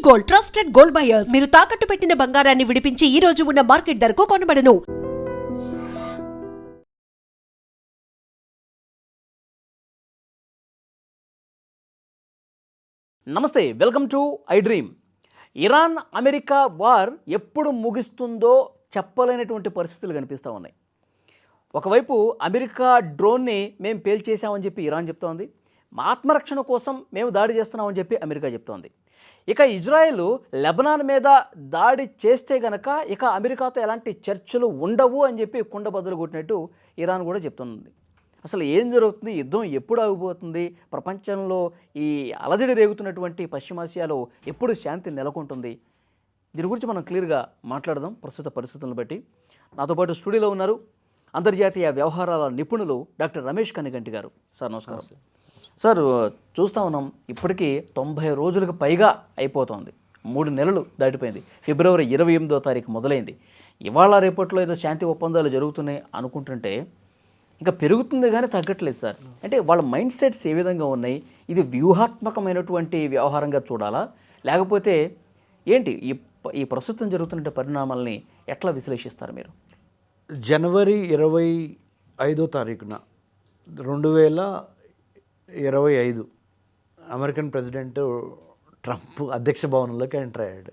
Gold, trusted gold buyers. మీరు తాకట్టు పెట్టిన బంగారాన్ని విడిపించి ఈ రోజు ఉన్న మార్కెట్ ధరకు కొనబడను. నమస్తే, welcome to I dream. Iran America war ఎప్పుడు ముగుస్తుందో చెప్పలేనటువంటి పరిస్థితులు కనిపిస్తూ ఉన్నాయి. ఒకవైపు అమెరికా డ్రోన్ని మేము పేల్చేసామని చెప్పి ఇరాన్ చెప్తోంది. ఆత్మరక్షణ కోసం మేము దాడి చేస్తున్నామని చెప్పి అమెరికా చెప్తోంది. ఇక ఇజ్రాయెల్ లెబనాన్ మీద దాడి చేస్తే గనక ఇక అమెరికాతో ఎలాంటి చర్చలు ఉండవు అని చెప్పి కుండ బదులు కొట్టినట్టు ఇరాన్ కూడా చెప్తుంది. అసలు ఏం జరుగుతుంది, యుద్ధం ఎప్పుడు ఆగిపోతుంది, ప్రపంచంలో ఈ అలజడి రేగుతున్నటువంటి పశ్చిమాసియాలో ఎప్పుడు శాంతి నెలకొంటుంది, దీని గురించి మనం క్లియర్గా మాట్లాడదాం ప్రస్తుత పరిస్థితులను బట్టి. నాతో పాటు స్టూడియోలో ఉన్నారు అంతర్జాతీయ వ్యవహారాల నిపుణులు డాక్టర్ రమేష్ కనిగంటి గారు. సార్ నమస్కారం. సార్, చూస్తూ ఉన్నాం ఇప్పటికీ 90 రోజులకు పైగా అయిపోతుంది. 3 నెలలు దాటిపోయింది. ఫిబ్రవరి 28వ తారీఖు మొదలైంది. ఇవాళ రేపట్లో ఏదో శాంతి ఒప్పందాలు జరుగుతున్నాయి అనుకుంటుంటే ఇంకా పెరుగుతుంది కానీ తగ్గట్లేదు సార్. అంటే వాళ్ళ మైండ్ సెట్స్ ఏ విధంగా ఉన్నాయి? ఇది వ్యూహాత్మకమైనటువంటి వ్యవహారంగా చూడాలా, లేకపోతే ఏంటి ఈ ప్రస్తుతం జరుగుతున్న పరిణామాలని ఎట్లా విశ్లేషిస్తారు మీరు? జనవరి 25వ తారీఖున 2025 అమెరికన్ ప్రెసిడెంట్ ట్రంప్ అధ్యక్ష భవనంలోకి ఎంటర్ అయ్యాడు.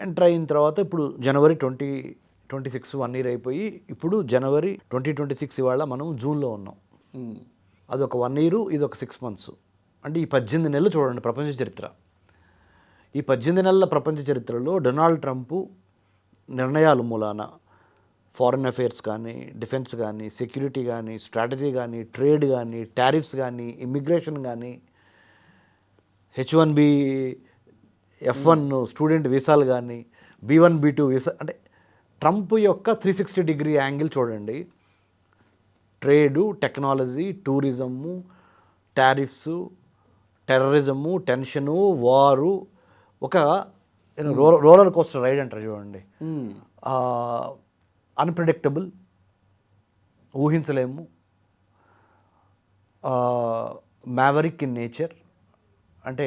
ఎంటర్ అయిన తర్వాత ఇప్పుడు జనవరి 2026 1 ఇయర్ అయిపోయి ఇప్పుడు జనవరి 2026 ఇవాళ మనం జూన్లో ఉన్నాం. అదొక 1 ఇయర్, ఇది ఒక 6 months. అంటే ఈ 18 నెలలు చూడండి ప్రపంచ చరిత్ర. ఈ 18 నెలల ప్రపంచ చరిత్రలో డొనాల్డ్ ట్రంప్ నిర్ణయాల మూలాన ఫారిన్ అఫైర్స్ కానీ, డిఫెన్స్ కానీ, సెక్యూరిటీ కానీ, స్ట్రాటజీ కానీ, ట్రేడ్ కానీ, టారిఫ్స్ కానీ, ఇమ్మిగ్రేషన్ కానీ, H1B F1 స్టూడెంట్ వీసాలు కానీ, B1 B2 వీసా, అంటే ట్రంప్ యొక్క 360 యాంగిల్ చూడండి. Trade, technology, tourism, tariffs, terrorism, tension, వారు, ఒక రోలర్ కోస్టర్ రైడ్ అంటారు చూడండి. అన్ప్రెడిక్టబుల్, ఊహించలేము, మ్యావరిక్ ఇన్ నేచర్, అంటే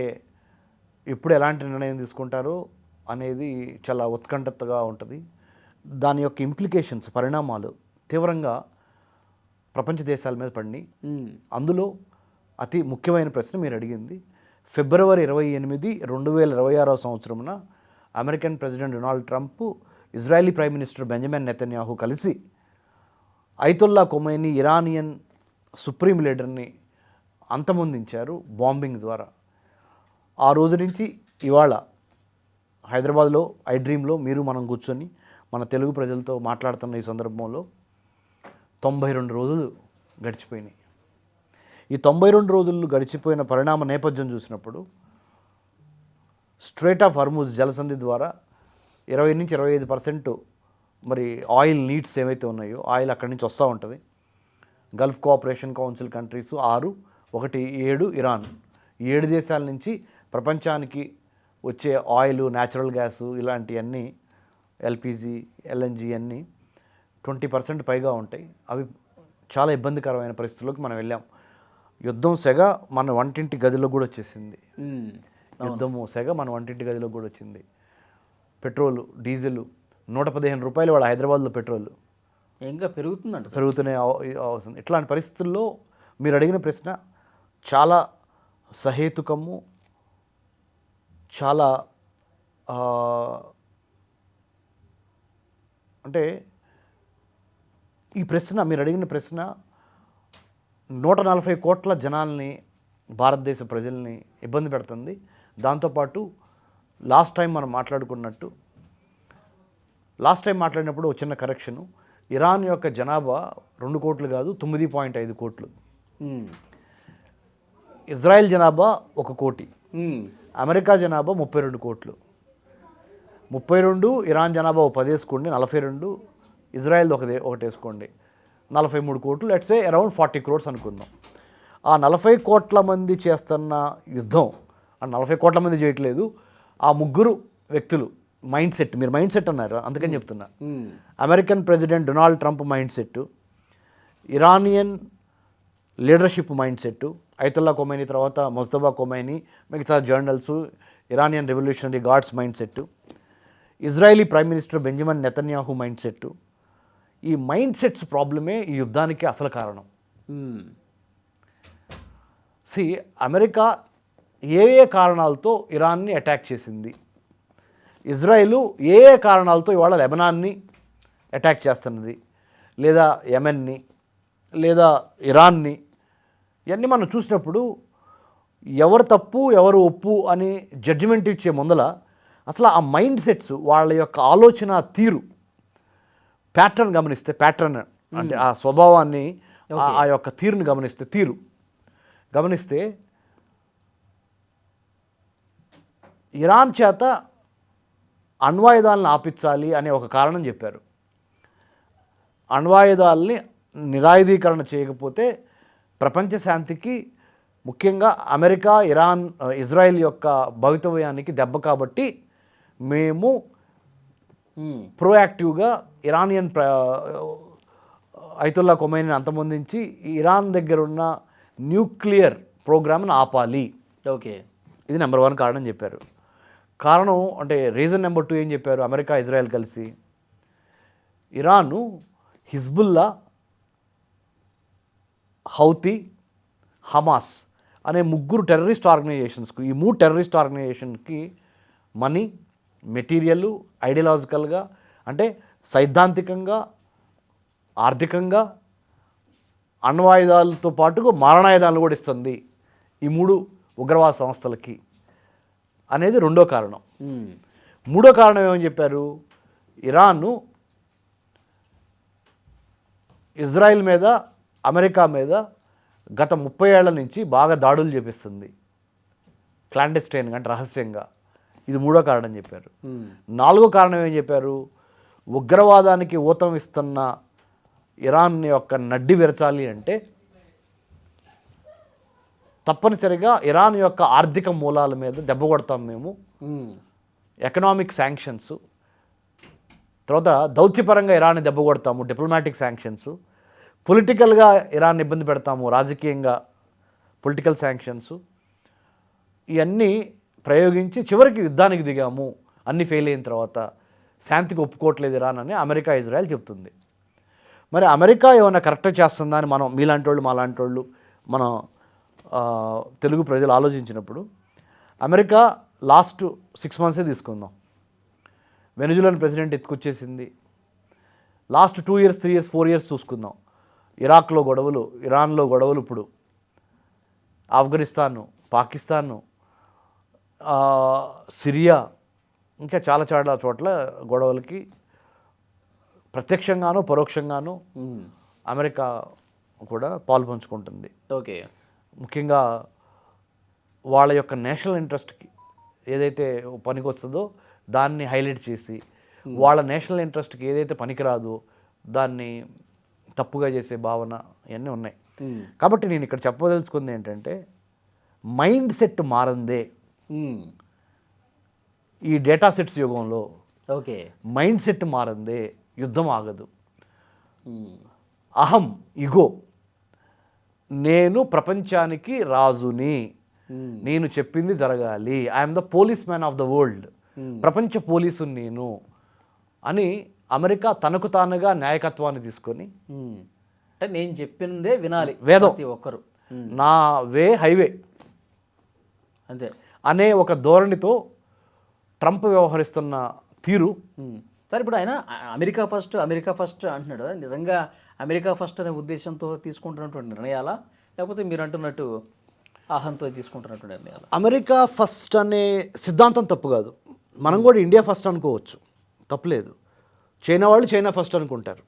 ఇప్పుడు ఎలాంటి నిర్ణయం తీసుకుంటారో అనేది చాలా ఉత్కంఠతగా ఉంటుంది. దాని యొక్క ఇంప్లికేషన్స్, పరిణామాలు తీవ్రంగా ప్రపంచ దేశాల మీద పడినాయి. అందులో అతి ముఖ్యమైన ప్రశ్న మీరు అడిగింది. ఫిబ్రవరి 28, 2026వ సంవత్సరమున American president Donald Trump, Israeli prime minister Benjamin Netanyahu కలిసి అయతొల్లా ఖొమైనీ ఇరానియన్ సుప్రీం లీడర్ని అంతమొందించారు బాంబింగ్ ద్వారా. ఆ రోజు నుంచి ఇవాళ హైదరాబాద్లో ఐ డ్రీమ్లో మీరు మనం కూర్చొని మన తెలుగు ప్రజలతో మాట్లాడుతున్న ఈ సందర్భంలో 92 రోజులు గడిచిపోయినాయి. ఈ 92 రోజులు గడిచిపోయిన పరిణామ నేపథ్యం చూసినప్పుడు స్ట్రైట్ ఆఫ్ హర్ముజ్ జలసంధి ద్వారా 20-25% మరి ఆయిల్ నీడ్స్ ఏవైతే ఉన్నాయో ఆయిల్ అక్కడి నుంచి వస్తూ ఉంటుంది. Gulf cooperation council countries 6, 1, 7 Iran, ఈ 7 దేశాల నుంచి ప్రపంచానికి వచ్చే ఆయిల్, న్యాచురల్ గ్యాసు, ఇలాంటివన్నీ ఎల్పిజి, ఎల్ఎన్జి అన్నీ 20% పైగా ఉంటాయి. అవి చాలా ఇబ్బందికరమైన పరిస్థితుల్లోకి మనం వెళ్ళాం. యుద్ధం సెగ మన వంటింటి గదిలో కూడా వచ్చేసింది. యుద్ధము సెగ మన వంటింటి గదిలో కూడా వచ్చింది. పెట్రోలు, డీజిల్ 115 రూపాయలు వాళ్ళ హైదరాబాద్లో పెట్రోల్ ఇంకా పెరుగుతూనే అవసరం. ఇట్లాంటి పరిస్థితుల్లో మీరు అడిగిన ప్రశ్న చాలా సహేతుకము, చాలా అంటే ఈ ప్రశ్న, మీరు అడిగిన ప్రశ్న 140 కోట్ల జనాల్ని, భారతదేశ ప్రజల్ని ఇబ్బంది పెడుతుంది. దాంతోపాటు లాస్ట్ టైం మాట్లాడినప్పుడు ఒక చిన్న కరెక్షను. ఇరాన్ యొక్క జనాభా 2 కోట్లు కాదు, 9.5 కోట్లు. ఇజ్రాయెల్ జనాభా 1 కోటి. అమెరికా జనాభా 32 కోట్లు. 32 ఇరాన్ జనాభా 10 వేసుకోండి, 42 ఇజ్రాయెల్ ఒకటి వేసుకోండి, 43 కోట్లు. లెట్స్ సే అరౌండ్ 40 crores అనుకుందాం. ఆ 40 కోట్ల మంది చేస్తున్న యుద్ధం, ఆ 40 కోట్ల మంది చేయట్లేదు, ఆ 3 వ్యక్తులు మైండ్ సెట్, మీరు మైండ్ సెట్ అన్నారు అందుకని చెప్తున్నా. American president Donald Trump mind set, Iranian leadership mind set, Ayatollah Khomeini తర్వాత ముజ్తబా ఖొమైనీ, మిగతా journals, Iranian revolutionary guards mind set, Israeli prime minister Benjamin Netanyahu mind set, ఈ మైండ్ సెట్స్ ప్రాబ్లమే ఈ యుద్ధానికి అసలు కారణం. అమెరికా ఏ ఏ కారణాలతో ఇరాన్ని అటాక్ చేసింది, ఇజ్రాయెల్ ఏ ఏ కారణాలతో ఇవాళ లెబనాన్ని అటాక్ చేస్తున్నది, లేదా యెమెన్ని, లేదా ఇరాన్ని, ఇవన్నీ మనం చూసినప్పుడు ఎవరు తప్పు ఎవరు ఒప్పు అని జడ్జిమెంట్ ఇచ్చే ముందల అసలు ఆ మైండ్ సెట్స్, వాళ్ళ యొక్క ఆలోచన తీరు, ప్యాటర్న్ గమనిస్తే, ప్యాటర్న్ అంటే ఆ స్వభావాన్ని, ఆ యొక్క తీరుని గమనిస్తే ఇరాన్ చేత అణ్వాయుధాలను ఆపించాలి అనే ఒక కారణం చెప్పారు. అణ్వాయుధాలని నిరాయుధీకరణ చేయకపోతే ప్రపంచ శాంతికి, ముఖ్యంగా అమెరికా, ఇరాన్, ఇజ్రాయెల్ యొక్క భవితవ్యానికి దెబ్బ కాబట్టి మేము ప్రోయాక్టివ్గా ఇరానియన్ ఐతుల్లా ఖొమైనీని అంతమొందించి ఇరాన్ దగ్గర ఉన్న న్యూక్లియర్ ప్రోగ్రామ్ను ఆపాలి. ఓకే, ఇది నెంబర్ 1 కారణం చెప్పారు. కారణం అంటే రీజన్ నెంబర్ 2 ఏం చెప్పారు? అమెరికా, ఇజ్రాయెల్ కలిసి ఇరాను హిజ్బుల్లా, హౌతీ, హమాస్ అనే 3 టెర్రరిస్ట్ ఆర్గనైజేషన్స్కి, ఈ 3 టెర్రరిస్ట్ ఆర్గనైజేషన్కి మనీ, మెటీరియల్, ఐడియాలజికల్గా అంటే సైద్ధాంతికంగా, ఆర్థికంగా, అణ్వాయుధాలతో పాటుగా మారణాయుధాలను కూడా ఇస్తుంది ఈ 3 ఉగ్రవాద సంస్థలకి అనేది 2వ కారణం. 3వ కారణం ఏమని చెప్పారు? ఇరాను ఇజ్రాయెల్ మీద, అమెరికా మీద గత 30 ఏళ్ల నుంచి బాగా దాడులు చేపిస్తుంది, క్లాండెస్టైన్గా అంటే రహస్యంగా. ఇది 3వ కారణం చెప్పారు. 4వ కారణం ఏం చెప్పారు? ఉగ్రవాదానికి ఊతం ఇస్తున్న ఇరాన్ యొక్క నడ్డి విరచాలి అంటే తప్పనిసరిగా ఇరాన్ యొక్క ఆర్థిక మూలాల మీద దెబ్బ కొడతాం మేము. ఎకనామిక్ శాంక్షన్స్, తర్వాత దౌత్యపరంగా ఇరాన్ని దెబ్బ కొడతాము, డిప్లొమాటిక్ శాంక్షన్స్, పొలిటికల్గా ఇరాన్ ఇబ్బంది పెడతాము, రాజకీయంగా పొలిటికల్ శాంక్షన్స్, ఇవన్నీ ప్రయోగించి చివరికి యుద్ధానికి దిగాము. అన్నీ ఫెయిల్ అయిన తర్వాత శాంతికి ఒప్పుకోవట్లేదు ఇరాన్ అని అమెరికా, ఇజ్రాయెల్ చెప్తుంది. మరి అమెరికా ఏమైనా కరెక్ట్గా చేస్తుందా అని మనం, మీలాంటి వాళ్ళు, మాలాంటి వాళ్ళు, మన తెలుగు ప్రజలు ఆలోచించినప్పుడు అమెరికా లాస్ట్ 6 monthsే తీసుకుందాం. వెనిజులాన్ ప్రెసిడెంట్ ఎత్తుకొచ్చేసింది. లాస్ట్ 2 years, 3 years, 4 years చూసుకుందాం. ఇరాక్లో గొడవలు, ఇరాన్లో గొడవలు, ఇప్పుడు ఆఫ్ఘనిస్తాను, పాకిస్తాను, సిరియా, ఇంకా చాలా చాలా చోట్ల గొడవలకి ప్రత్యక్షంగానూ పరోక్షంగానూ అమెరికా కూడా పాలు పంచుకుంటుంది. ఓకే, ముఖ్యంగా వాళ్ళ యొక్క నేషనల్ ఇంట్రెస్ట్కి ఏదైతే పనికి వస్తుందో దాన్ని హైలైట్ చేసి, వాళ్ళ నేషనల్ ఇంట్రెస్ట్కి ఏదైతే పనికిరాదో దాన్ని తప్పుగా చేసే భావన ఇవన్నీ ఉన్నాయి. కాబట్టి నేను ఇక్కడ చెప్పదలుచుకుంది ఏంటంటే, మైండ్ సెట్ మారందే ఈ డేటా సెట్స్ యుగంలో. ఓకే, మైండ్ సెట్ మారందే యుద్ధం ఆగదు. అహం, ఇగో, నేను ప్రపంచానికి రాజుని, నేను చెప్పింది జరగాలి, I'm the police man of the world, ప్రపంచ పోలీసు నేను అని అమెరికా తనకు తానుగా నాయకత్వాన్ని తీసుకొని, అంటే నేను చెప్పిందే వినాలి వేదం, ప్రతి ఒక్కరు, నా వే హైవే అంతే అనే ఒక ధోరణితో ట్రంప్ వ్యవహరిస్తున్న తీరు. సరే, ఇప్పుడు ఆయన అమెరికా ఫస్ట్ అంటున్నాడు. నిజంగా అమెరికా ఫస్ట్ అనే ఉద్దేశంతో తీసుకుంటున్నటువంటి నిర్ణయాలా, లేకపోతే మీరు అంటున్నట్టు అహంతో తీసుకుంటున్నటువంటి నిర్ణయాలు? అమెరికా ఫస్ట్ అనే సిద్ధాంతం తప్పు కాదు. మనం కూడా ఇండియా ఫస్ట్ అనుకోవచ్చు, తప్పులేదు. చైనా వాళ్ళు చైనా ఫస్ట్ అనుకుంటారు,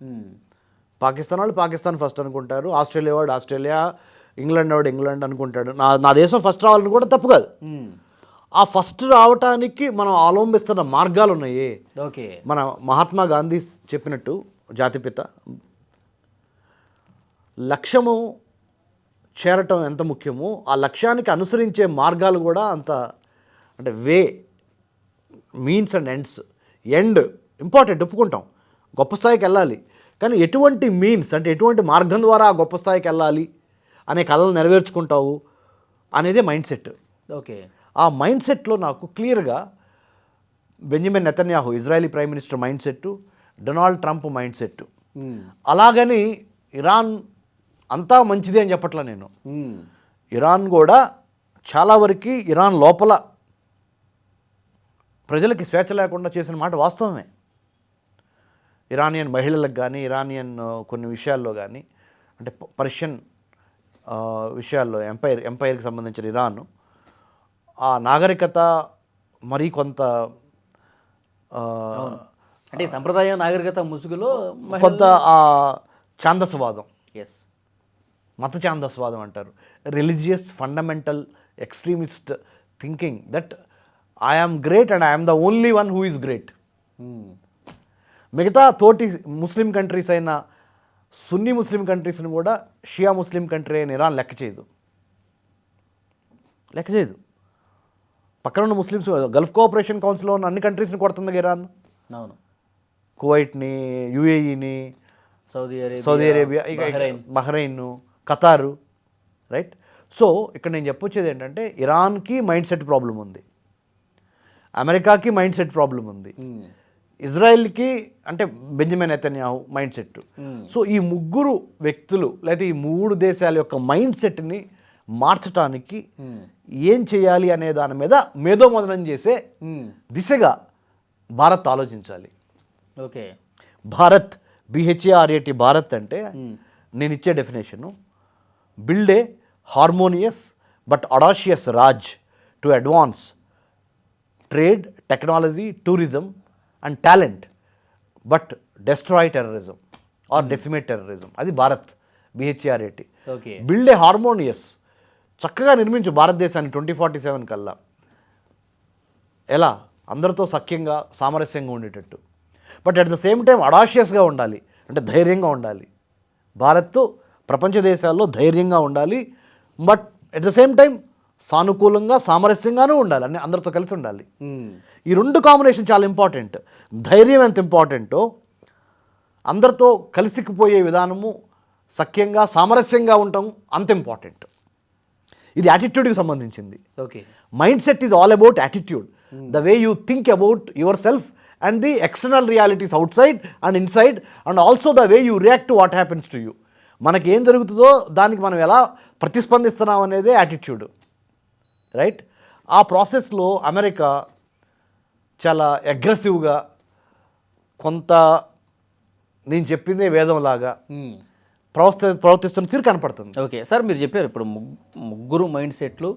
పాకిస్తాన్ వాళ్ళు పాకిస్తాన్ ఫస్ట్ అనుకుంటారు, ఆస్ట్రేలియా వాడు ఆస్ట్రేలియా, ఇంగ్లాండ్ వాడు ఇంగ్లాండ్ అనుకుంటాడు. నా దేశం ఫస్ట్ రావాలని కూడా తప్పు కాదు. ఆ ఫస్ట్ రావటానికి మనం అవలంబిస్తున్న మార్గాలు ఉన్నాయి. ఓకే, మన మహాత్మా గాంధీ చెప్పినట్టు, జాతిపిత, లక్ష్యము చేరటం ఎంత ముఖ్యమో ఆ లక్ష్యానికి అనుసరించే మార్గాలు కూడా అంత, అంటే way, means and ends. End important, ఒప్పుకుంటాం, గొప్ప స్థాయికి వెళ్ళాలి. కానీ ఎటువంటి మీన్స్ అంటే ఎటువంటి మార్గం ద్వారా ఆ గొప్ప స్థాయికి వెళ్ళాలి అనే కళలు నెరవేర్చుకుంటావు అనేదే మైండ్ సెట్. ఓకే, ఆ మైండ్ సెట్లో నాకు క్లియర్గా Benjamin Netanyahu Israeli prime minister mind set, Donald Trump mind set. అలాగని ఇరాన్ అంతా మంచిదే అని చెప్పట్లా నేను. ఇరాన్ కూడా చాలా వరకు ఇరాన్ లోపల ప్రజలకి స్వేచ్ఛ లేకుండా చేసిన మాట వాస్తవమే. ఇరానియన్ మహిళలకు కానీ, ఇరానియన్ కొన్ని విషయాల్లో కానీ, అంటే పర్షియన్ విషయాల్లో ఎంపైర్కి సంబంధించిన ఇరాన్ ఆ నాగరికత మరీ కొంత అంటే సంప్రదాయ నాగరికత ముసుగులో కొంత ఆ ఛాందసవాదం, ఎస్, మత ఛాందసవాదం అంటారు, religious fundamental extremist thinking that I am great and I'm the only one who is great. మిగతా తోటి ముస్లిం కంట్రీస్ అయిన సున్నీ ముస్లిం కంట్రీస్ని కూడా షియా ముస్లిం కంట్రీ అయిన ఇరాన్ లెక్క చేయదు. పక్కన ఉన్న ముస్లిమ్స్ గల్ఫ్ కోఆపరేషన్ కౌన్సిల్లో ఉన్న అన్ని కంట్రీస్ని కొడుతుంది ఇరాన్. అవును, కువైట్ని, యుఏఈని, సౌదీ అరేబియా, బహ్రెయిన్, ఖతారు, రైట్. సో ఇక్కడ నేను చెప్పొచ్చేది ఏంటంటే ఇరాన్కి మైండ్ సెట్ ప్రాబ్లం ఉంది, అమెరికాకి మైండ్ సెట్ ప్రాబ్లం ఉంది, ఇజ్రాయెల్కి అంటే Benjamin Netanyahu mind set. So ఈ ముగ్గురు వ్యక్తులు లేదా ఈ మూడు దేశాల యొక్క మైండ్ సెట్ని మార్చడానికి ఏం చేయాలి అనే దాని మీద మేధోమథనం చేసే దిశగా భారత్ ఆలోచించాలి. ఓకే, భారత్ BHARAT భారత్ అంటే నేను ఇచ్చే definition build a harmonious but audacious Raj to advance trade, technology, tourism and talent but destroy terrorism or decimate terrorism. అది Bharat BHARAT. Okay, build a harmonious, చక్కగా నిర్మించు భారతదేశాన్ని 2047 కల్లా ఎలా అందరితో సఖ్యంగా సామరస్యంగా ఉండేటట్టు. But at the same time అడాషియస్గా ఉండాలి, అంటే ధైర్యంగా ఉండాలి. భారత్ ప్రపంచ దేశాల్లో ధైర్యంగా ఉండాలి, but at the same time సానుకూలంగా సామరస్యంగానూ ఉండాలి, అన్ని అందరితో కలిసి ఉండాలి. ఈ రెండు కాంబినేషన్ చాలా ఇంపార్టెంట్. ధైర్యం ఎంత ఇంపార్టెంటో అందరితో కలిసిపోయే విధానము, సఖ్యంగా సామరస్యంగా ఉండటం అంత ఇంపార్టెంట్. ఇది యాటిట్యూడ్కి సంబంధించింది. Okay, mind set is all about attitude, the way you think about your self and the external realities out side and inside and also the way you react to what happens to you. మనకి ఏం జరుగుతుందో దానికి మనం ఎలా ప్రతిస్పందిస్తున్నాం అనేదే attitude, right. ఆ ప్రాసెస్లో America చాలా అగ్రెసివ్గా కొంత నేను చెప్పిందే వేదంలాగా ప్రవర్తిస్తున్న తీరు కనపడుతుంది. ఓకే సార్, మీరు చెప్పారు ఇప్పుడు ముగ్గురు మైండ్ సెట్లు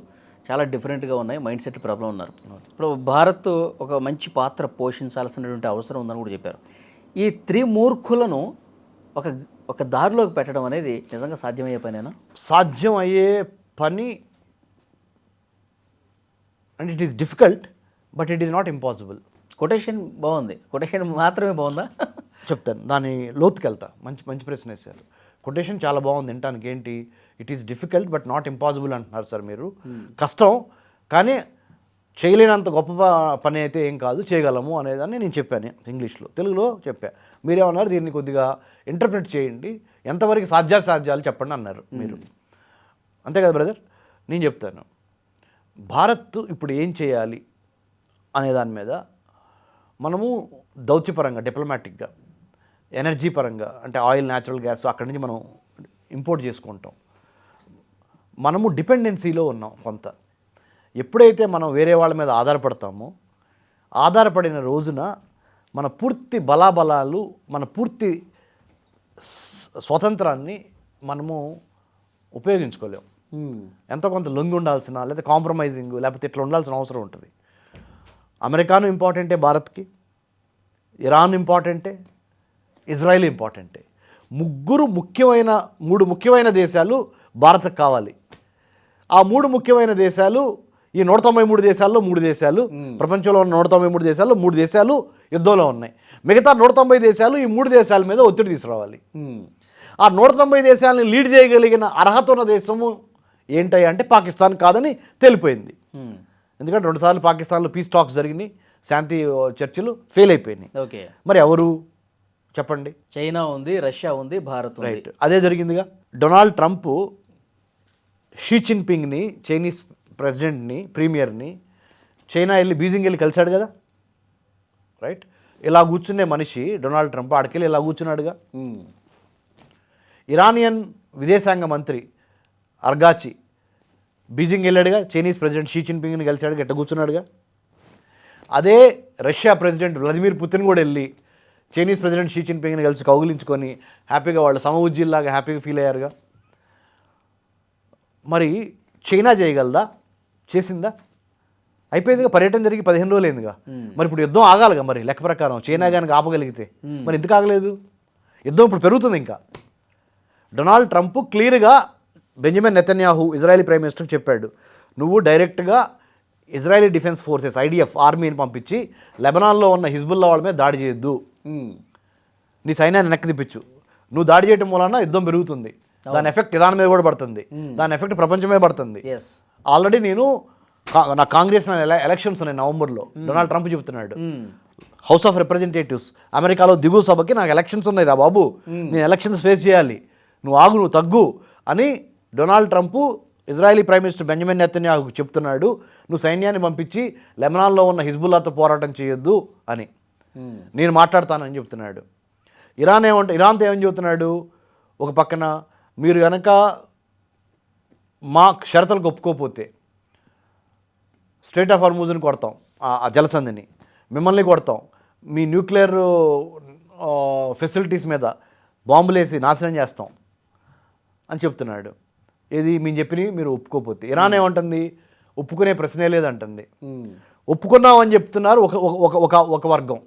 చాలా డిఫరెంట్గా ఉన్నాయి, మైండ్ సెట్ ప్రాబ్లం ఉన్నారు. ఇప్పుడు భారత్ ఒక మంచి పాత్ర పోషించాల్సినటువంటి అవసరం ఉందని కూడా చెప్పారు. ఈ త్రిమూర్ఖులను ఒక దారిలోకి పెట్టడం అనేది నిజంగా సాధ్యమయ్యే పనేనా? సాధ్యం అయ్యే పని, and it is difficult but it is not impossible. Quotation బాగుంది, కొటేషన్ మాత్రమే బాగుందా? చెప్తాను, దాని లోతుకి వెళ్తా. మంచి ప్రశ్న వేశారు. కొటేషన్ చాలా బాగుంది వినటానికి. ఏంటి, it is difficult but not impossible అంటున్నారు సార్ మీరు. కష్టం కానీ చేయలేనంత గొప్ప పని అయితే ఏం కాదు, చేయగలము అనేదాన్ని నేను చెప్పాను ఇంగ్లీష్లో. తెలుగులో చెప్పా, మీరేమన్నారు దీన్ని కొద్దిగా ఇంటర్ప్రిట్ చేయండి, ఎంతవరకు సాధ్యాలు చెప్పండి అన్నారు మీరు. అంతే కదా బ్రదర్? నేను చెప్తాను. భారత్ ఇప్పుడు ఏం చేయాలి అనే దాని మీద మనము దౌత్యపరంగా, డిప్లొమాటిక్గా, ఎనర్జీ పరంగా, అంటే ఆయిల్, న్యాచురల్ గ్యాస్ అక్కడి నుంచి మనం ఇంపోర్ట్ చేసుకుంటాం. మనము డిపెండెన్సీలో ఉన్నాం కొంత. ఎప్పుడైతే మనం వేరే వాళ్ళ మీద ఆధారపడతామో, ఆధారపడిన రోజున మన పూర్తి బలాబలాలు, మన పూర్తి స్వతంత్రాన్ని మనము ఉపయోగించుకోలేము. ఎంతో కొంత లొంగి ఉండాల్సిన, లేదా కాంప్రమైజింగ్, లేకపోతే ఇట్లా ఉండాల్సిన అవసరం ఉంటుంది. అమెరికాను ఇంపార్టెంటే భారత్కి, ఇరాన్ ఇంపార్టెంటే, ఇజ్రాయెల్ ఇంపార్టెంటే. మూడు ముఖ్యమైన దేశాలు భారత్కి కావాలి. ఆ మూడు ముఖ్యమైన దేశాలు, ఈ 193 దేశాల్లో 3 దేశాలు, ప్రపంచంలో ఉన్న 193 దేశాల్లో 3 దేశాలు యుద్ధంలో ఉన్నాయి. మిగతా 190 దేశాలు ఈ 3 దేశాల మీద ఒత్తిడి తీసుకురావాలి. ఆ 190 దేశాలని లీడ్ చేయగలిగిన అర్హత ఉన్న దేశము ఏంటయ్యా అంటే పాకిస్తాన్ కాదని తెలిపోయింది. ఎందుకంటే 2 సార్లు పాకిస్తాన్లో పీస్ టాక్స్ జరిగినాయి, శాంతి చర్చలు ఫెయిల్ అయిపోయినాయి. ఓకే, మరి ఎవరు చెప్పండి? చైనా ఉంది, రష్యా ఉంది, భారత్ ఉంది. రైట్, అదే జరిగిందిగా. డొనాల్డ్ ట్రంప్ షీ జిన్పింగ్ని, చైనీస్ ప్రెసిడెంట్ని, ప్రీమియర్ని చైనా వెళ్ళి బీజింగ్ వెళ్ళి కలిశాడు కదా, రైట్? ఇలా కూర్చునే మనిషి డొనాల్డ్ ట్రంప్ ఆడికెళ్ళి ఇలా కూర్చున్నాడుగా. ఇరానియన్ విదేశాంగ మంత్రి అర్గాచి బీజింగ్ వెళ్ళాడుగా, చైనీస్ ప్రెసిడెంట్ షీ జిన్పింగ్ని కలిశాడుగా, ఎట్ట కూర్చున్నాడుగా. అదే రష్యా ప్రెసిడెంట్ వ్లాదిమిర్ పుతిన్ కూడా వెళ్ళి చైనీస్ ప్రెసిడెంట్ షీ జిన్పింగ్ని కలిసి కౌగిలించుకొని హ్యాపీగా వాళ్ళు సమవుజ్జీల్లాగా హ్యాపీగా ఫీల్ అయ్యారుగా. మరి చైనా చేయగలదా? చేసిందా? అయిపోయిందిగా, పర్యటన జరిగి 15 రోజులు అయిందిగా. మరి ఇప్పుడు యుద్ధం ఆగాలిగా, మరి లెక్క ప్రకారం చైనా కానీ ఆపగలిగితే మరి ఎందుకు ఆగలేదు? యుద్ధం ఇప్పుడు పెరుగుతుంది. ఇంకా డొనాల్డ్ ట్రంప్ క్లియర్గా బెంజమిన్ నెతన్యాహు ఇజ్రాయలీ ప్రైమ్ మినిస్టర్కి చెప్పాడు, నువ్వు డైరెక్ట్గా ఇజ్రాయలీ డిఫెన్స్ ఫోర్సెస్ IDF ఆర్మీని పంపించి లెబనాన్లో ఉన్న హిజ్బుల్లా వాళ్ళ మీద దాడి చేయొద్దు, నీ సైన్యాన్ని వెనక్కి తిప్పించు. నువ్వు దాడి చేయడం మూలన యుద్ధం పెరుగుతుంది, దాని ఎఫెక్ట్ ఇరాన్ మీద కూడా పడుతుంది, దాని ఎఫెక్ట్ ప్రపంచమే పడుతుంది. ఆల్రెడీ నేను నా కాంగ్రెస్ ఎలక్షన్స్ ఉన్నాయి నవంబర్లో, డొనాల్డ్ ట్రంప్ చెబుతున్నాడు హౌస్ ఆఫ్ రిప్రజెంటేటివ్స్ అమెరికాలో దిగువ సభకి నాకు ఎలక్షన్స్ ఉన్నాయి రా బాబు, నేను ఎలక్షన్స్ ఫేస్ చేయాలి, నువ్వు ఆగు, నువ్వు తగ్గు అని Donald Trump Israeli prime minister Benjamin నెతన్యాహుకు చెప్తున్నాడు. నువ్వు సైన్యాన్ని పంపించి లెబనాన్లో ఉన్న హిజ్బుల్లాతో పోరాటం చేయొద్దు అని, నేను మాట్లాడతానని చెప్తున్నాడు. ఇరాన్తో ఏమని చెబుతున్నాడు, ఒక పక్కన మీరు కనుక మా షరతులకు ఒప్పుకోకపోతే స్ట్రైట్ ఆఫ్ హార్మూజ్ని కొడతాం, ఆ జలసంధిని మిమ్మల్ని కొడతాం, మీ న్యూక్లియర్ ఫెసిలిటీస్ మీద బాంబులేసి నాశనం చేస్తాం అని చెప్తున్నాడు. ఏది మేము చెప్పినవి మీరు ఒప్పుకోకపోతే. ఇరాన్ ఏమంటుంది, ఒప్పుకునే ప్రశ్నే లేదంటుంది. ఒప్పుకున్నామని చెప్తున్నారు ఒక వర్గం,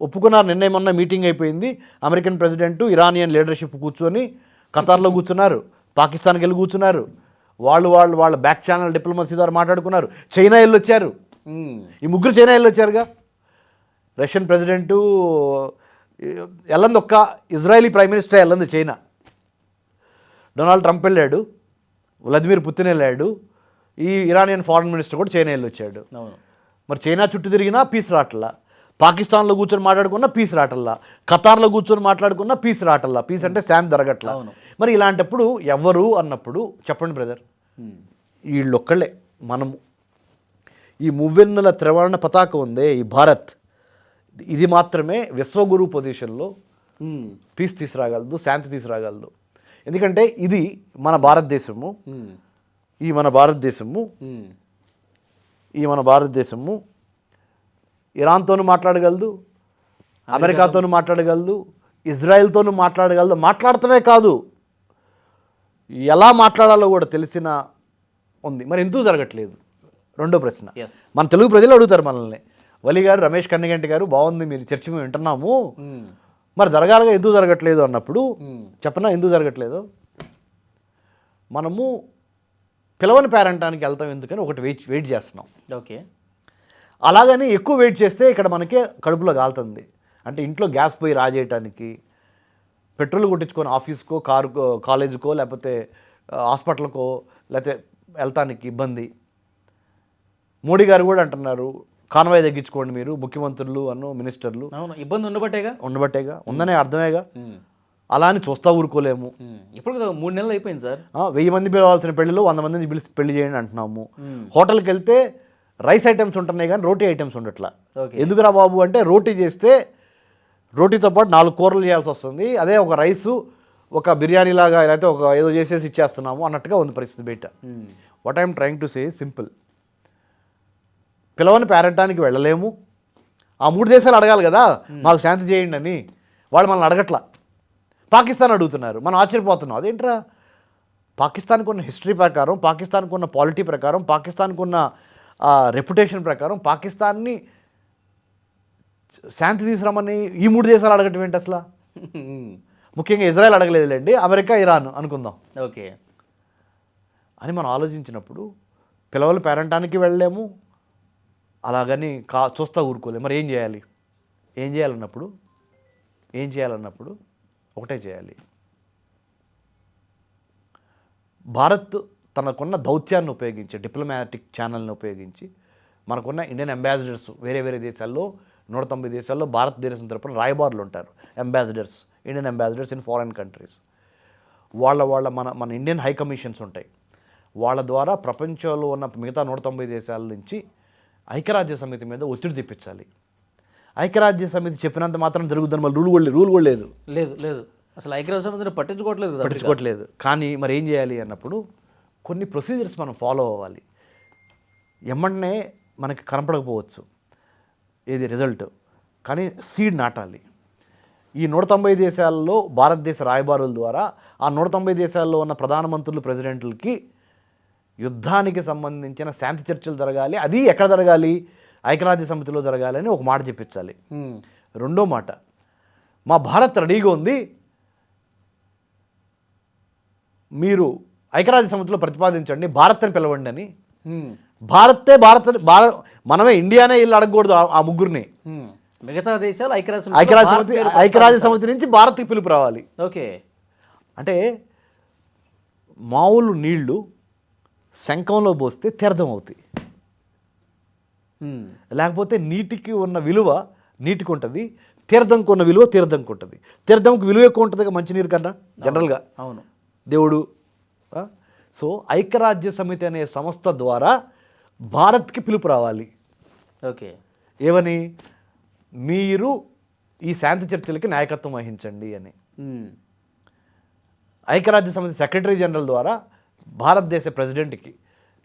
ఒప్పుకున్నారు. నిన్న ఏమన్నా మీటింగ్ అయిపోయింది, అమెరికన్ ప్రెసిడెంట్ ఇరానియన్ లీడర్షిప్ కూర్చొని ఖతార్లో కూర్చున్నారు, పాకిస్తాన్కి వెళ్ళి కూర్చున్నారు, వాళ్ళ బ్యాక్ ఛానల్ డిప్లొమసీ ద్వారా మాట్లాడుకున్నారు. చైనా వెళ్ళొచ్చారు, ఈ ముగ్గురు చైనా వెళ్ళొచ్చారుగా. రష్యన్ ప్రెసిడెంటు వెళ్ళంది, ఒక్క ఇజ్రాయలీ ప్రైమ్ మినిస్టర్ వెళ్ళంది చైనా. డొనాల్డ్ ట్రంప్ వెళ్ళాడు, వ్లాదిమిర్ పుతిన్ వెళ్ళాడు, ఈ ఇరానియన్ ఫారెన్ మినిస్టర్ కూడా చైనా వెళ్ళొచ్చాడు. మరి చైనా చుట్టూ తిరిగినా పీస్ రావట్లా, పాకిస్తాన్లో కూర్చొని మాట్లాడుకున్నా పీస్ రావట్లా, ఖతార్లో కూర్చొని మాట్లాడుకున్నా పీస్ రావట్లా. పీస్ అంటే శాంతి జరగట్లా. మరి ఇలాంటప్పుడు ఎవరు అన్నప్పుడు చెప్పండి బ్రదర్, వీళ్ళొక్కళ్ళే. మనము ఈ మువ్వెన్నుల త్రివర్ణ పతాకం ఉందే ఈ భారత్, ఇది మాత్రమే విశ్వగురు పొజిషన్లో పీస్ తీసుకురాగలదు, శాంతి తీసుకురాగలదు. ఎందుకంటే ఇది మన భారతదేశము, మన భారతదేశము ఇరాన్తోనూ మాట్లాడగలదు, అమెరికాతోనూ మాట్లాడగలదు, ఇజ్రాయెల్తోనూ మాట్లాడగలదు. మాట్లాడటమే కాదు, ఎలా మాట్లాడాలో కూడా తెలిసిన ఉంది. మరి ఎందుకు జరగట్లేదు? రెండో ప్రశ్న మన తెలుగు ప్రజలు అడుగుతారు మనల్ని. వలి గారు, రమేష్ కన్నిగంటి గారు, బాగుంది మీరు చర్చ మేము వింటున్నాము, మరి జరగాలిగా, ఎందుకు జరగట్లేదు అన్నప్పుడు చెప్పనా ఎందుకు జరగట్లేదు? మనము పిలవని పేరంటానికి వెళ్తాం ఎందుకని ఒకటి వెయిట్ చేస్తున్నాం. ఓకే, అలాగని ఎక్కువ వెయిట్ చేస్తే ఇక్కడ మనకే కడుపులో కాలుతుంది. అంటే ఇంట్లో గ్యాస్ పోయి రాజేయటానికి, పెట్రోల్ కొట్టించుకొని ఆఫీస్కో, కారుకో, కాలేజీకో, లేకపోతే హాస్పిటల్కో లేకపోతే వెళ్తానికి ఇబ్బంది. మోడీ గారు కూడా అంటున్నారు కాన్వాయ్ తగ్గించుకోండి మీరు ముఖ్యమంత్రులు మినిస్టర్లు. ఇబ్బంది ఉండబట్టేగా ఉందనే అర్థమేగా. అలా అని చూస్తా ఊరుకోలేము. ఇప్పుడు 3 నెలలు అయిపోయింది సార్. 1000 మంది పిలవాల్సిన పెళ్లిలో 100 మందిని పిలిచి పెళ్లి చేయండి అంటున్నాము. హోటల్కి వెళ్తే రైస్ ఐటమ్స్ ఉంటున్నాయి కానీ రోటీ ఐటమ్స్ ఉండట్లా. ఎందుకురా బాబు అంటే రోటీ చేస్తే రోటీతో పాటు 4 కూరలు చేయాల్సి వస్తుంది, అదే ఒక రైసు ఒక బిర్యానీ లాగా లేకపోతే ఒక ఏదో చేసేసి ఇచ్చేస్తున్నాము అన్నట్టుగా ఉంది పరిస్థితి బయట. What I'm trying to say simple, పిలవని పేరంటానికి వెళ్ళలేము. ఆ 3 దేశాలు అడగాలి కదా మాకు శాంతి చేయండి అని, వాళ్ళు మనల్ని అడగట్లా. పాకిస్తాన్ అడుగుతున్నారు, మనం ఆశ్చర్యపోతున్నాం. అదేంట్రా, పాకిస్తాన్కి ఉన్న హిస్టరీ ప్రకారం, పాకిస్తాన్కి ఉన్న పాలిటీ ప్రకారం, పాకిస్తాన్కి ఉన్న రెప్యుటేషన్ ప్రకారం పాకిస్తాన్ని శాంతి తీసుకురామని ఈ 3 దేశాలు అడగటం ఏంటి అసలు? ముఖ్యంగా ఇజ్రాయెల్ అడగలేదులేండి, అమెరికా, ఇరాన్ అనుకుందాం. ఓకే అని మనం ఆలోచించినప్పుడు పిలవలు పేరంటానికి వెళ్ళలేము, అలాగని చూస్తా ఊరుకోలేము. మరి ఏం చేయాలన్నప్పుడు ఒకటే చేయాలి. భారత్ తనకున్న దౌత్యాన్ని ఉపయోగించి, డిప్లొమాటిక్ ఛానల్ని ఉపయోగించి, మనకున్న ఇండియన్ అంబాసిడర్స్ వేరే వేరే దేశాల్లో 190 దేశాల్లో భారతదేశం తరపున రాయబారులు ఉంటారు, ambassadors, Indian ambassadors in foreign countries. వాళ్ళ మన ఇండియన్ హై కమిషన్స్ ఉంటాయి. వాళ్ళ ద్వారా ప్రపంచంలో ఉన్న మిగతా 190 దేశాల నుంచి ఐక్యరాజ్య సమితి మీద ఒత్తిడి తెప్పించాలి. ఐక్యరాజ్య సమితి చెప్పినంత మాత్రం జరుగుద్దని మళ్ళీ రూల్ కూడా లేదు. లేదు లేదు అసలు ఐక్యరాజ్య సమితిని పట్టించుకోవట్లేదు కదా. పట్టించుకోవట్లేదు. కానీ మరి ఏం చేయాలి అన్నప్పుడు కొన్ని ప్రొసీజర్స్ మనం ఫాలో అవ్వాలి. ఎమ్మటనే మనకి కనపడకపోవచ్చు ఏది రిజల్ట్, కానీ సీడ్ నాటాలి. ఈ 190 దేశాల్లో భారతదేశ రాయబారుల ద్వారా ఆ 190 దేశాల్లో ఉన్న ప్రధానమంత్రులు, ప్రెసిడెంట్లకి యుద్ధానికి సంబంధించిన శాంతి చర్చలు జరగాలి. అది ఎక్కడ జరగాలి? ఐక్యరాజ్య సమితిలో జరగాలని ఒక మాట చెప్పించాలి. రెండో మాట, మా భారత్ రెడీగా ఉంది, మీరు ఐక్యరాజ్య సమితిలో ప్రతిపాదించండి, భారత్ అని పిలవండి అని. మనమే ఇండియానే ఇల్లు అడగకూడదు ఆ ముగ్గురిని. మిగతా దేశాలు ఐక్యరాజ్య సమితి నుంచి భారత్కి పిలుపు రావాలి. ఓకే, అంటే మామూలు నీళ్లు శంఖంలో పోస్తే తీర్థం అవుతాయి. లేకపోతే నీటికి ఉన్న విలువ నీటికి ఉంటుంది, తీర్థంకి ఉన్న విలువ తీర్థంకి ఉంటుంది. తీర్థంకి విలువ ఎక్కువ ఉంటుంది మంచినీరు కన్నా జనరల్గా. అవును, దేవుడు. సో ఐక్యరాజ్య సమితి అనే సంస్థ ద్వారా భారత్కి పిలుపు రావాలి. ఓకే, ఏమని? మీరు ఈ శాంతి చర్చలకి నాయకత్వం వహించండి అని. ఐక్యరాజ్య సమితి సెక్రటరీ జనరల్ ద్వారా భారతదేశ ప్రెసిడెంట్కి,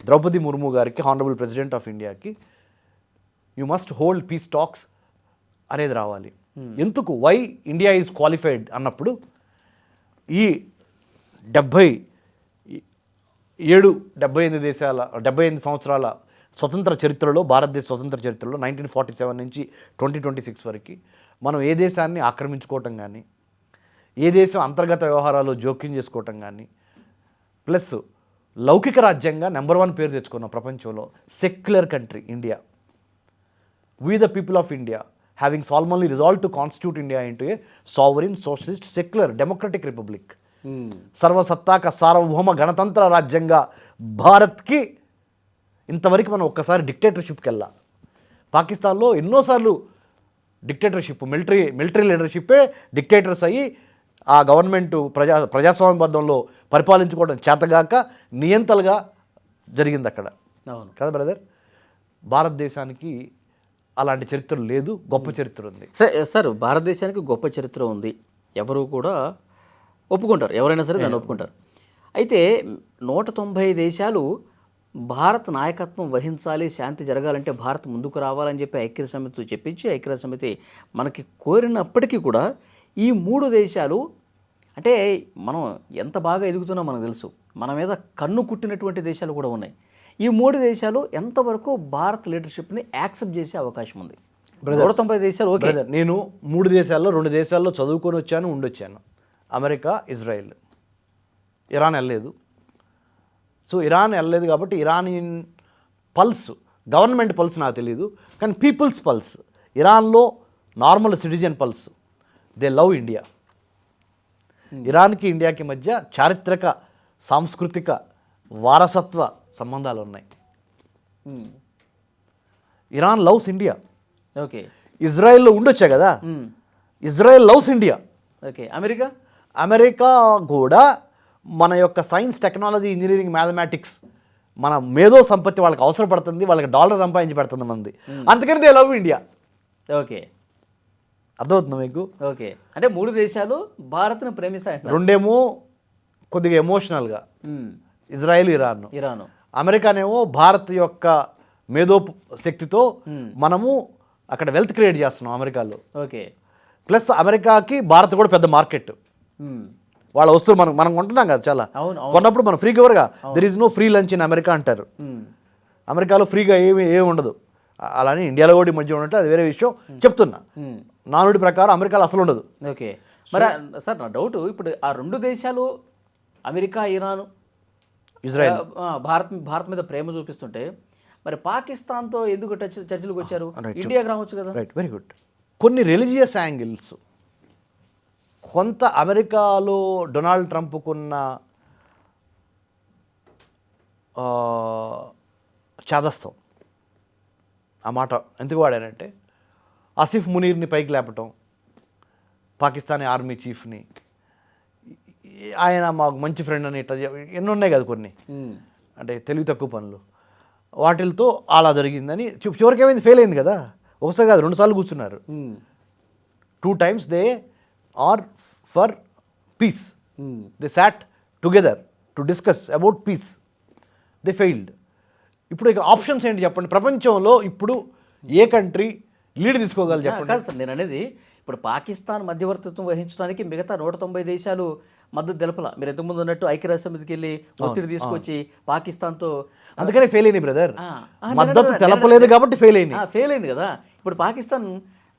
ద్రౌపది ముర్ము గారికి, హానరబుల్ ప్రెసిడెంట్ ఆఫ్ ఇండియాకి, you must hold piece talks అనేది రావాలి. ఎందుకు? వై ఇండియా ఈజ్ క్వాలిఫైడ్ అన్నప్పుడు ఈ 78 సంవత్సరాల స్వతంత్ర చరిత్రలో, భారతదేశ స్వతంత్ర చరిత్రలో 1947 నుంచి 2026 వరకు మనం ఏ దేశాన్ని ఆక్రమించుకోవటం కానీ, ఏ దేశం అంతర్గత వ్యవహారాల్లో జోక్యం చేసుకోవటం కానీ, ప్లస్ లౌకిక రాజ్యంగా నెంబర్ 1 పేరు తెచ్చుకున్నాం ప్రపంచంలో. Secular country India. We the people of India having solemnly resolved to constitute India into a sovereign, socialist, secular, democratic republic. సర్వసత్తాక సార్వభౌమ గణతంత్ర రాజ్యంగా భారత్కి ఇంతవరకు మనం ఒక్కసారి డిక్టేటర్షిప్కి వెళ్ళా. పాకిస్తాన్లో ఎన్నోసార్లు డిక్టేటర్షిప్, మిలిటరీ లీడర్షిప్పే డిక్టేటర్స్ అయ్యి ఆ గవర్నమెంట్ ప్రజాస్వామ్యబద్ధంలో పరిపాలించుకోవడం చేతగాక నియంతలుగా జరిగింది అక్కడ. అవును కదా బ్రదర్? భారతదేశానికి అలాంటి చరిత్ర లేదు, గొప్ప చరిత్ర ఉంది. సార్ భారతదేశానికి గొప్ప చరిత్ర ఉంది, ఎవరు కూడా ఒప్పుకుంటారు, ఎవరైనా సరే దాన్ని ఒప్పుకుంటారు. అయితే 190 దేశాలు భారత్ నాయకత్వం వహించాలి, శాంతి జరగాలంటే భారత్ ముందుకు రావాలని చెప్పి ఐక్యరాజ్య సమితితో చెప్పించి ఐక్యరాజ్య సమితి మనకి కోరినప్పటికీ కూడా ఈ 3 దేశాలు, అంటే మనం ఎంత బాగా ఎదుగుతున్నా మనకు తెలుసు, మన మీద కన్ను కుట్టినటువంటి దేశాలు కూడా ఉన్నాయి. ఈ 3 దేశాలు ఎంతవరకు భారత్ లీడర్షిప్ని యాక్సెప్ట్ చేసే అవకాశం ఉంది? 190 దేశాలు ఓకే. నేను 3 దేశాల్లో 2 దేశాల్లో చదువుకొని వచ్చాను, ఉండొచ్చాను. America, Israel. ఇరాన్ వెళ్ళలేదు. సో ఇరాన్ వెళ్ళలేదు కాబట్టి ఇరానియన్ పల్స్, గవర్నమెంట్ పల్స్ నాకు తెలియదు, కానీ పీపుల్స్ పల్స్, ఇరాన్లో normal citizen pulse, they love India. ఇరాన్కి ఇండియాకి మధ్య చారిత్రక, సాంస్కృతిక, వారసత్వ సంబంధాలు ఉన్నాయి. Iran loves India. ఓకే, ఇజ్రాయెల్లో ఉండొచ్చా కదా, Israel loves India. Okay, America కూడా మన యొక్క సైన్స్, టెక్నాలజీ, ఇంజనీరింగ్, మ్యాథమెటిక్స్, మన మేధో సంపత్తి వాళ్ళకి అవసరపడుతుంది, వాళ్ళకి డాలర్ సంపాదించి పెడుతుంది మంది, అందుకని దే లవ్ ఇండియా. ఓకే, అర్థమవుతుంది మీకు? ఓకే, అంటే 3 దేశాలు భారత్ను ప్రేమిస్తాయి. రెండేమో కొద్దిగా ఎమోషనల్గా, ఇజ్రాయెల్, ఇరాన్. అమెరికానేమో భారత్ యొక్క మేధో శక్తితో మనము అక్కడ వెల్త్ క్రియేట్ చేస్తున్నాం అమెరికాలో. ఓకే, ప్లస్ అమెరికాకి భారత్ కూడా పెద్ద మార్కెట్. వాళ్ళ వస్తువులు మనం కొంటున్నాం కదా చాలా. కొన్నప్పుడు మనం ఫ్రీగా ఎవరుగా, there is no free lunch in America అంటారు. అమెరికాలో ఫ్రీగా ఏమి ఉండదు. అలానే ఇండియాలో కూడా ఈ మధ్య ఉన్నట్టు అది వేరే విషయం చెప్తున్నా. నానుడి ప్రకారం అమెరికాలో అసలు ఉండదు. ఓకే, మరి సార్ నా డౌట్, ఇప్పుడు ఆ 2 దేశాలు అమెరికా, ఇరాన్, ఇజ్రాయెల్, భారత్ మీద ప్రేమ చూపిస్తుంటే మరి పాకిస్తాన్తో ఎందుకు చర్చలకు వచ్చారు? ఇండియాకి రావచ్చు కదా. Right, very good. కొన్ని రిలీజియస్ యాంగిల్స్, కొంత అమెరికాలో డొనాల్డ్ ట్రంప్కున్న చాదస్తం, ఆ మాట ఎందుకు వాడానంటే, ఆసిఫ్ మునీర్ని పైకి లేపటం, పాకిస్తానీ ఆర్మీ చీఫ్ని, ఆయన మాకు మంచి ఫ్రెండ్ అని ఇట్లా ఎన్ని ఉన్నాయి కదా కొన్ని, అంటే తెలివి తక్కువ పనులు. వాటితో అలా జరిగిందని చివరికి ఏమైంది, ఫెయిల్ అయింది కదా. ఒకసారి కాదు 2 సార్లు కూర్చున్నారు. 2 times they are for peace. They sat together to discuss about peace. They failed. ఇప్పుడు ఇక ఆప్షన్స్ ఏంటి చెప్పండి? ప్రపంచంలో ఇప్పుడు ఏ కంట్రీ లీడ్ తీసుకోగలరు చెప్పండి? కాదు సార్, నేను అనేది ఇప్పుడు పాకిస్తాన్ మధ్యవర్తిత్వం వహించడానికి మిగతా 190 దేశాలు మద్దతు తెలపల. మీరు ఎంతకుముందు ఉన్నట్టు ఐక్యరాజ్య సమితికి వెళ్ళి ఒత్తిడి తీసుకొచ్చి పాకిస్తాన్తో అందుకనే ఫెయిల్ అయినాయి బ్రదర్. నేను మద్దతు అనేది- తెలపలేదు కాబట్టి ఫెయిల్ అయినాయి. ఫెయిల్ అయింది కదా. ఇప్పుడు పాకిస్తాన్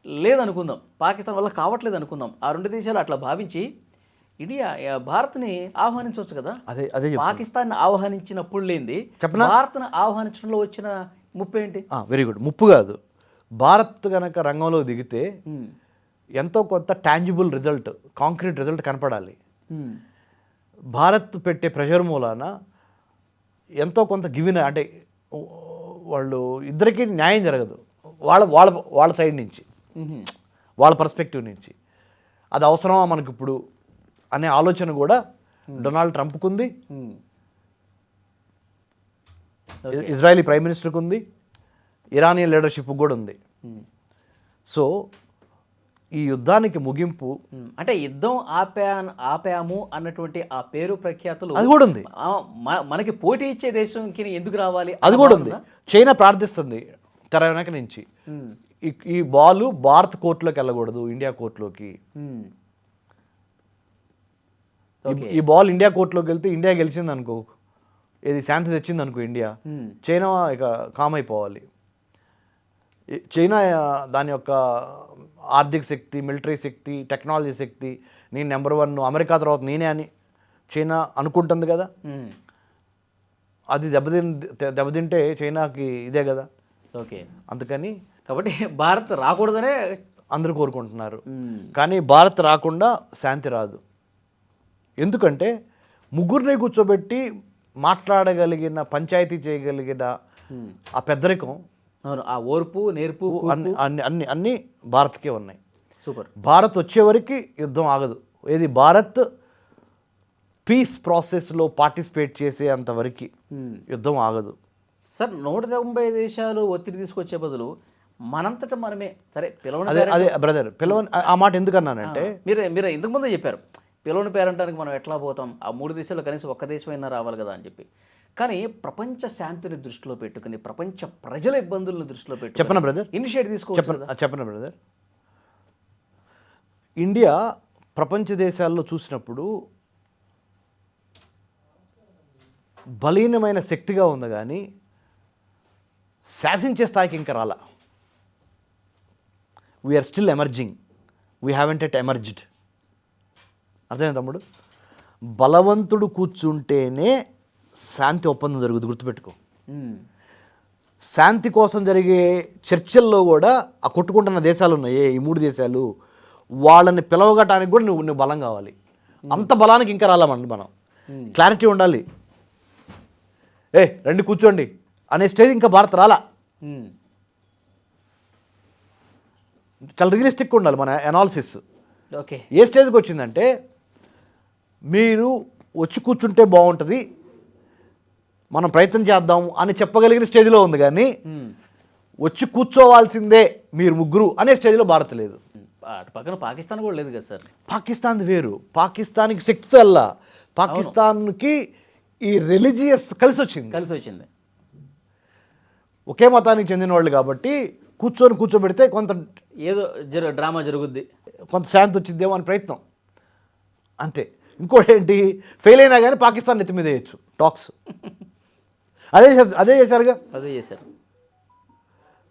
లేదనుకుందాం, పాకిస్తాన్ వల్ల కావట్లేదు అనుకుందాం. ఆ 2 దేశాలు అట్లా భావించి ఇండియా భారత్ని ఆహ్వానించవచ్చు కదా. అదే అదే పాకిస్తాన్ ఆహ్వానించినప్పుడు లేనిది చెప్పనా? భారత్ను ఆహ్వానించడంలో వచ్చిన ముప్పు ఏంటి? Very good. ముప్పు కాదు, భారత్ కనుక రంగంలో దిగితే ఎంతో కొంత టాంజిబుల్ రిజల్ట్, కాంక్రీట్ రిజల్ట్ కనపడాలి. భారత్ పెట్టే ప్రెషర్ మూలాన ఎంతో కొంత గివిన అంటే వాళ్ళు ఇద్దరికీ న్యాయం జరగదు వాళ్ళ వాళ్ళ వాళ్ళ సైడ్ నుంచి, వాళ్ళ పర్స్పెక్టివ్ నుంచి. అది అవసరమా మనకి ఇప్పుడు అనే ఆలోచన కూడా డొనాల్డ్ ట్రంప్కు ఉంది, ఇజ్రాయలీ ప్రైమ్ మినిస్టర్కి ఉంది, ఇరానియన్ లీడర్షిప్ కూడా ఉంది. సో ఈ యుద్ధానికి ముగింపు అంటే యుద్ధం ఆపాము అన్నటువంటి ఆ పేరు ప్రఖ్యాతులు అది కూడా ఉంది. మనకి పోటీ ఇచ్చే దేశంకి ఎందుకు రావాలి అది కూడా ఉంది. చైనా ప్రార్థిస్తుంది తెర వెనక నుంచి ఈ బాల్ భారత్ కోర్టులోకి వెళ్ళకూడదు, ఇండియా కోర్టులోకి. ఈ బాల్ ఇండియా కోర్టులోకి వెళ్తే ఇండియా గెలిచింది అనుకో, ఏది శాంతి తెచ్చింది అనుకో ఇండియా, చైనా ఇక కామ్ అయిపోవాలి. చైనా దాని యొక్క ఆర్థిక శక్తి, మిలిటరీ శక్తి, టెక్నాలజీ శక్తి, నేను నెంబర్ 1, అమెరికా తర్వాత నేనే అని చైనా అనుకుంటుంది కదా. అది దెబ్బతింటే చైనాకి ఇదే కదా. ఓకే, అందుకని కాబట్టి భారత్ రాకూడదనే అందరూ కోరుకుంటున్నారు. కానీ భారత్ రాకుండా శాంతి రాదు. ఎందుకంటే ముగ్గురిని కూర్చోబెట్టి మాట్లాడగలిగిన, పంచాయతీ చేయగలిగిన ఆ పెద్దరికం, ఆ ఓర్పు నేర్పు అన్ని భారత్కే ఉన్నాయి. సూపర్. భారత్ వచ్చే వరకు యుద్ధం ఆగదు. ఏది భారత్ పీస్ ప్రాసెస్లో పార్టిసిపేట్ చేసే అంతవరకు యుద్ధం ఆగదు. సార్ 190 దేశాలు ఒత్తిడి తీసుకొచ్చే బదులు మనంతట మనమే సరే అదే బ్రదర్ పిలవని ఆ మాట ఎందుకన్నానంటే, మీరు ఇంతకు ముందే చెప్పారు పిలవని పేరంటానికి మనం ఎట్లా పోతాం, ఆ 3 దేశాల్లో కనీసం ఒక్క దేశమైనా రావాలి కదా అని చెప్పి. కానీ ప్రపంచ శాంతిని దృష్టిలో పెట్టుకుని, ప్రపంచ ప్రజల ఇబ్బందులను దృష్టిలో పెట్టుకుని చెప్పనా బ్రదర్, ఇనిషియేటివ్ తీసుకోవచ్చు. చెప్పనా బ్రదర్, ఇండియా ప్రపంచ దేశాల్లో చూసినప్పుడు బలీనమైన శక్తిగా ఉంది కానీ శాసించే స్థాయికి ఇంకా రాలా. We're still emerging, we haven't yet emerged. అర్థమైంది తమ్ముడు? బలవంతుడు కూర్చుంటేనే శాంతి ఒప్పందం జరుగుతుంది, గుర్తుపెట్టుకో. శాంతి కోసం జరిగే చర్చల్లో కూడా ఆ కొట్టుకుంటున్న దేశాలు ఉన్నాయి, ఈ 3 దేశాలు, వాళ్ళని పిలవగటానికి కూడా నువ్వు బలం కావాలి. అంత బలానికి ఇంకా రాలేమండి మనం. క్లారిటీ ఉండాలి. రండి కూర్చోండి అనే స్టేజ్ ఇంకా భారత్ రాలా. చాలా రియలిస్టిక్ ఉండాలి మన అనాలిసిస్. ఓకే, ఏ స్టేజ్కి వచ్చిందంటే మీరు వచ్చి కూర్చుంటే బాగుంటుంది, మనం ప్రయత్నం చేద్దాం అని చెప్పగలిగిన స్టేజ్లో ఉంది. కానీ వచ్చి కూర్చోవాల్సిందే మీరు ముగ్గురు అనే స్టేజ్లో భారత్ లేదు. అటు పక్కన పాకిస్తాన్ కూడా లేదు కదా సార్. పాకిస్తాన్ వేరు, పాకిస్తాన్కి శక్తితో వెళ్ళా, పాకిస్తాన్కి ఈ రిలీజియస్ కలిసి వచ్చింది. ఒకే మతానికి చెందిన వాళ్ళు కాబట్టి కూర్చోబెడితే కొంత ఏదో డ్రామా జరుగుద్ది, కొంత శాంతి వచ్చిందేమో అని ప్రయత్నం, అంతే. ఇంకోటి ఏంటి, ఫెయిల్ అయినా కానీ పాకిస్తాన్ నెత్తి మీద వేయచ్చు టాక్స్. అదే చేశారుగా. అదే చేశారు.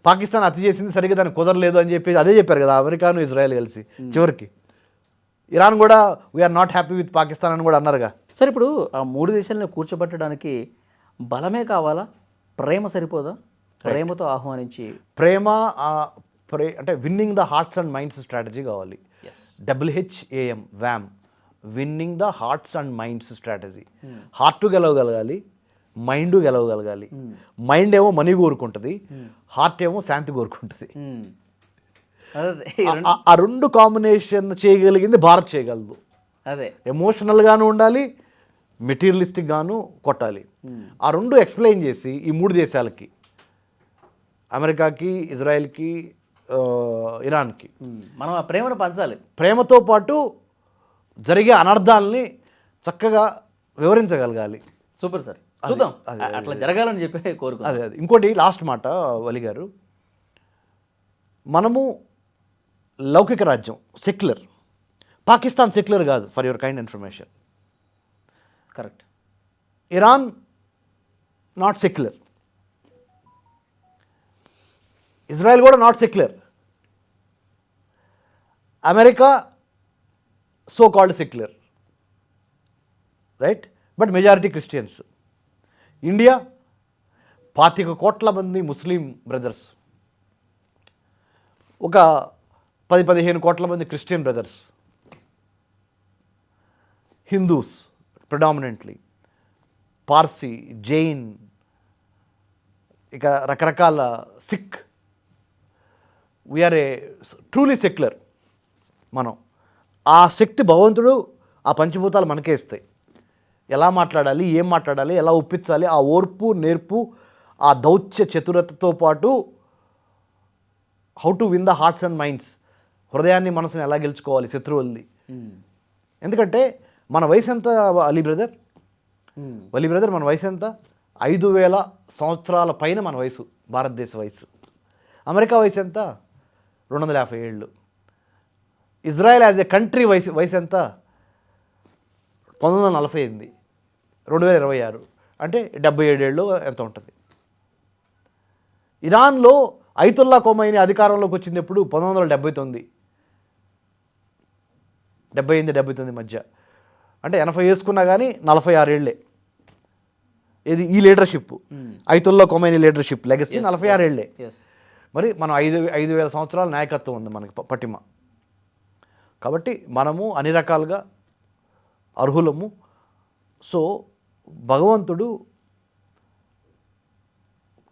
పాకిస్తాన్ అతి చేసింది సరిగ్గా దానికి కుదరలేదు అని చెప్పి అదే చెప్పారు కదా అమెరికాను ఇజ్రాయెల్ కలిసి. చివరికి ఇరాన్ కూడా we're not happy with Pakistan అని కూడా అన్నారుగా. సరే, ఇప్పుడు ఆ 3 దేశాలను కూర్చోబెట్టడానికి బలమే కావాలా, ప్రేమ సరిపోదా? ప్రేమతో ఆహ్వానించి అంటే winning the hearts and minds strategy కావాలి. WHAM wham, winning the hearts and minds strategy. Heart గెలవగలగాలి, మైండ్ గెలవగలగాలి. మైండ్ ఏమో మనీ కోరుకుంటుంది, హార్ట్ ఏమో శాంతి కోరుకుంటుంది. ఆ 2 కాంబినేషన్ చేయగలిగింది భారత్ చేయగలదు. అదే ఎమోషనల్గాను ఉండాలి, మెటీరియలిస్టిక్గాను కొట్టాలి. ఆ 2 ఎక్స్ప్లెయిన్ చేసి ఈ 3 దేశాలకి అమెరికాకి, ఇజ్రాయెల్కి, ఇరాన్కి. మనం ఆ ప్రేమను పంచాలి. ప్రేమతో పాటు జరిగే అనర్థాలని చక్కగా వివరించగలగాలి. సూపర్ సార్, చూద్దాం అట్లా జరగాలని చెప్పి కోరుకుందాం. అదే ఇంకోటి లాస్ట్ మాట వలి గారు, మనము లౌకిక రాజ్యం, సెక్యులర్. పాకిస్తాన్ సెక్యులర్ కాదు, for your kind information. Correct. Iran not secular, Israel కూడా not secular, America so called secular, right, but majority Christians. India 25 కోట్ల మంది ముస్లిం బ్రదర్స్, ఒక 10-15 కోట్ల మంది Christian brothers, Hindus predominantly, Parsi, Jain, ఇక రకరకాల Sikh. We're a truly secular. మనం ఆ శక్తి భగవంతుడు, ఆ పంచభూతాలు మనకే ఇస్తాయి. ఎలా మాట్లాడాలి, ఏం మాట్లాడాలి, ఎలా ఒప్పించాలి, ఆ ఓర్పు, నేర్పు, ఆ దౌత్య చతురతతో పాటు how to win the hearts and minds, హృదయాన్ని మనసుని ఎలా గెలుచుకోవాలి శత్రువుల్ని. ఎందుకంటే మన వయసు ఎంత వలి బ్రదర్, మన వయసు ఎంత? 5000 సంవత్సరాల పైన మన వయసు, భారతదేశ వయసు. అమెరికా వయసు ఎంత? 250 ఏళ్ళు. ఇజ్రాయెల్ యాజ్ ఎ కంట్రీ వయసు ఎంత? 1948, 2026 అంటే 77 ఏళ్ళు ఎంత ఉంటుంది. ఇరాన్లో అయతుల్లా ఖొమైనీ అధికారంలోకి వచ్చింది ఎప్పుడు? 1979, 78-79 మధ్య. అంటే 80 వేసుకున్నా కానీ 46 ఏళ్ళే. ఇది ఈ leadership, Ayatollah Khomeini leadership legacy 46 ఏళ్ళే. మరి మనం 5,000 సంవత్సరాల నాయకత్వం ఉంది మనకి, పటిమ. కాబట్టి మనము అన్ని రకాలుగా అర్హులము. సో భగవంతుడు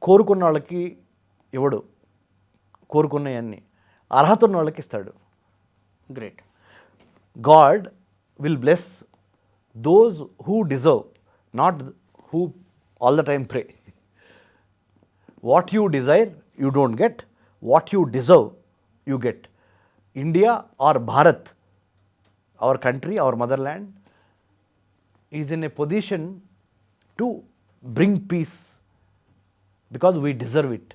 కోరుకున్న వాళ్ళకి ఇవ్వడు, కోరుకున్నవన్నీ అర్హత ఉన్న వాళ్ళకి ఇస్తాడు. Great. God will bless those who deserve, not who all the time pray. What you desire you don't get, what you deserve you get. India or Bharat, our country, our motherland is in a position to bring peace because we deserve it.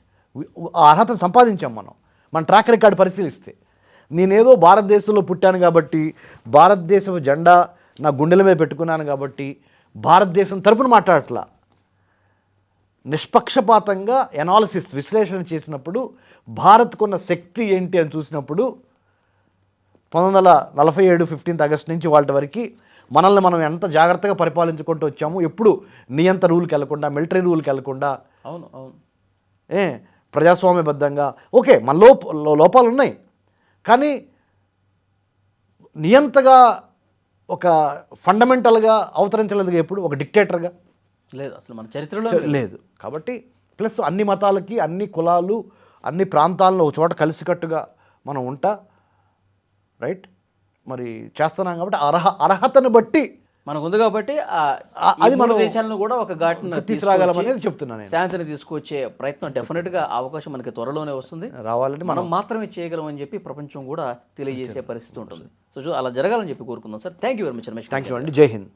ఆ అర్హతను సంపాదించాం మనం. మన track record పరిశీలిస్తే, నేనేదో భారతదేశంలో పుట్టాను కాబట్టి, భారతదేశం జెండా నా గుండెల మీద పెట్టుకున్నాను కాబట్టి భారతదేశం తరపున మాట్లాడట్లా. నిష్పక్షపాతంగా ఎనాలిసిస్, విశ్లేషణ చేసినప్పుడు భారత్కున్న శక్తి ఏంటి అని చూసినప్పుడు 1947 15 ఆగస్టు నుంచి వాళ్ళ వరకు మనల్ని మనం ఎంత జాగ్రత్తగా పరిపాలించుకుంటూ వచ్చాము. ఎప్పుడు నియంత రూల్కి వెళ్లకుండా, మిలిటరీ రూల్కి వెళ్లకుండా, అవును అవును, ప్రజాస్వామ్యబద్ధంగా. ఓకే, మన లోపాలు ఉన్నాయి, కానీ నియంతగా ఒక ఫండమెంటల్గా అవతరించలేదు ఎప్పుడు, ఒక డిక్టేటర్గా లేదు అసలు మన చరిత్రలో లేదు. కాబట్టి ప్లస్ అన్ని మతాలకి, అన్ని కులాలు, అన్ని ప్రాంతాలను ఒక చోట కలిసికట్టుగా మనం ఉంటా, రైట్, మరి చేస్తున్నాం. కాబట్టి అర్హతను బట్టి మనకు ఉంది కాబట్టి అది మన దేశాలను కూడా ఒక ఘాటును తీసుకురాగలమనేది చెప్తున్నాను. శాంతిని తీసుకొచ్చే ప్రయత్నం డెఫినెట్గా అవకాశం మనకి త్వరలోనే వస్తుంది. రావాలంటే మనం మాత్రమే చేయగలమని చెప్పి ప్రపంచం కూడా తెలియజేసే పరిస్థితి ఉంటుంది. సో అలా జరగాలని చెప్పి కోరుకుందాం sir. Thank you very much Ramesh. Thank you అండి. జై హింద్.